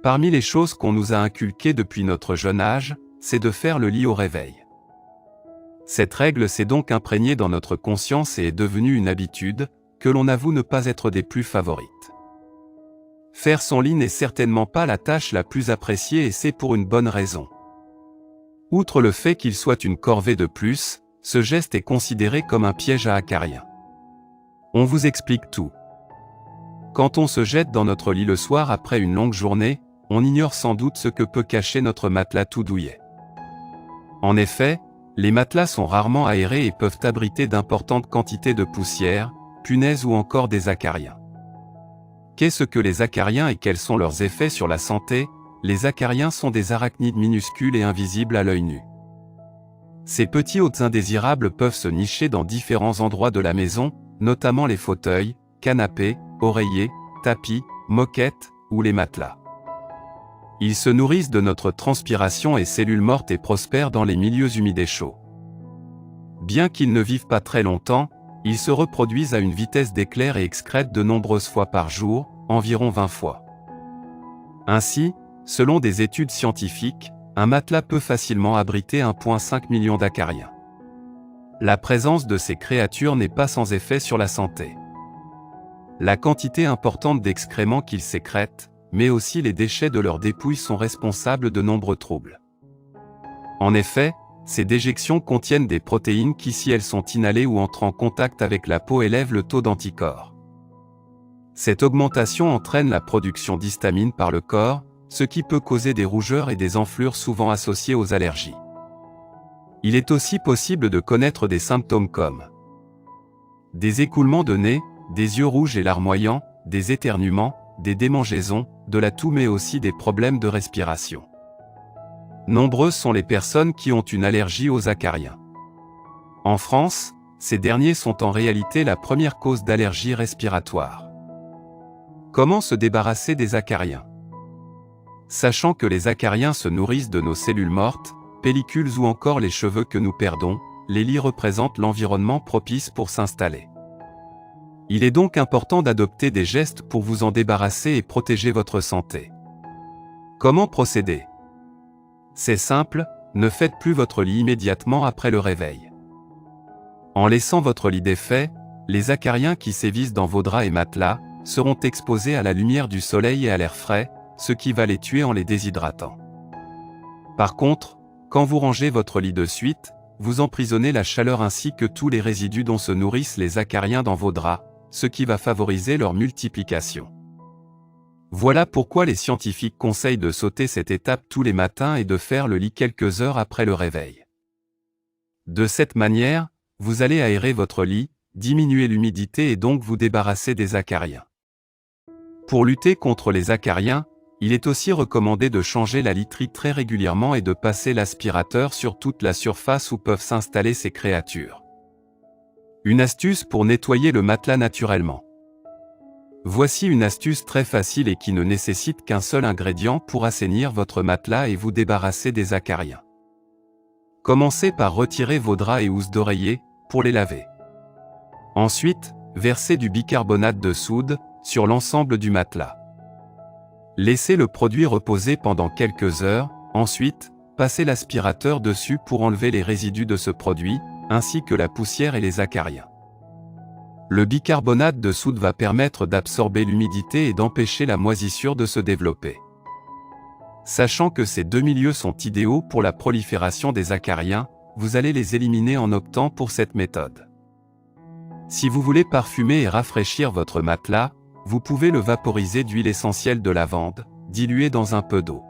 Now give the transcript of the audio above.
Parmi les choses qu'on nous a inculquées depuis notre jeune âge, c'est de faire le lit au réveil. Cette règle s'est donc imprégnée dans notre conscience et est devenue une habitude, que l'on avoue ne pas être des plus favorites. Faire son lit n'est certainement pas la tâche la plus appréciée et c'est pour une bonne raison. Outre le fait qu'il soit une corvée de plus, ce geste est considéré comme un piège à acariens. On vous explique tout. Quand on se jette dans notre lit le soir après une longue journée, on ignore sans doute ce que peut cacher notre matelas tout douillet. En effet, les matelas sont rarement aérés et peuvent abriter d'importantes quantités de poussière, punaises ou encore des acariens. Qu'est-ce que les acariens et quels sont leurs effets sur la santé? Les acariens sont des arachnides minuscules et invisibles à l'œil nu. Ces petits hôtes indésirables peuvent se nicher dans différents endroits de la maison, notamment les fauteuils, canapés, oreillers, tapis, moquettes ou les matelas. Ils se nourrissent de notre transpiration et cellules mortes et prospèrent dans les milieux humides et chauds. Bien qu'ils ne vivent pas très longtemps, ils se reproduisent à une vitesse d'éclair et excrètent de nombreuses fois par jour, environ 20 fois. Ainsi, selon des études scientifiques, un matelas peut facilement abriter 1,5 million d'acariens. La présence de ces créatures n'est pas sans effet sur la santé. La quantité importante d'excréments qu'ils sécrètent, mais aussi les déchets de leurs dépouilles sont responsables de nombreux troubles. En effet, ces déjections contiennent des protéines qui, si elles sont inhalées ou entrent en contact avec la peau, élèvent le taux d'anticorps. Cette augmentation entraîne la production d'histamine par le corps, ce qui peut causer des rougeurs et des enflures souvent associées aux allergies. Il est aussi possible de connaître des symptômes comme des écoulements de nez, des yeux rouges et larmoyants, des éternuements, des démangeaisons, de la toux mais aussi des problèmes de respiration. Nombreuses sont les personnes qui ont une allergie aux acariens. En France, ces derniers sont en réalité la première cause d'allergie respiratoire. Comment se débarrasser des acariens? Sachant que les acariens se nourrissent de nos cellules mortes, pellicules ou encore les cheveux que nous perdons, les lits représentent l'environnement propice pour s'installer. Il est donc important d'adopter des gestes pour vous en débarrasser et protéger votre santé. Comment procéder? C'est simple, ne faites plus votre lit immédiatement après le réveil. En laissant votre lit défait, les acariens qui sévissent dans vos draps et matelas seront exposés à la lumière du soleil et à l'air frais, ce qui va les tuer en les déshydratant. Par contre, quand vous rangez votre lit de suite, vous emprisonnez la chaleur ainsi que tous les résidus dont se nourrissent les acariens dans vos draps, ce qui va favoriser leur multiplication. Voilà pourquoi les scientifiques conseillent de sauter cette étape tous les matins et de faire le lit quelques heures après le réveil. De cette manière, vous allez aérer votre lit, diminuer l'humidité et donc vous débarrasser des acariens. Pour lutter contre les acariens, il est aussi recommandé de changer la literie très régulièrement et de passer l'aspirateur sur toute la surface où peuvent s'installer ces créatures. Une astuce pour nettoyer le matelas naturellement. Voici une astuce très facile et qui ne nécessite qu'un seul ingrédient pour assainir votre matelas et vous débarrasser des acariens. Commencez par retirer vos draps et housses d'oreiller, pour les laver. Ensuite, versez du bicarbonate de soude sur l'ensemble du matelas. Laissez le produit reposer pendant quelques heures, ensuite, passez l'aspirateur dessus pour enlever les résidus de ce produit, ainsi que la poussière et les acariens. Le bicarbonate de soude va permettre d'absorber l'humidité et d'empêcher la moisissure de se développer. Sachant que ces deux milieux sont idéaux pour la prolifération des acariens, vous allez les éliminer en optant pour cette méthode. Si vous voulez parfumer et rafraîchir votre matelas, vous pouvez le vaporiser d'huile essentielle de lavande, diluée dans un peu d'eau.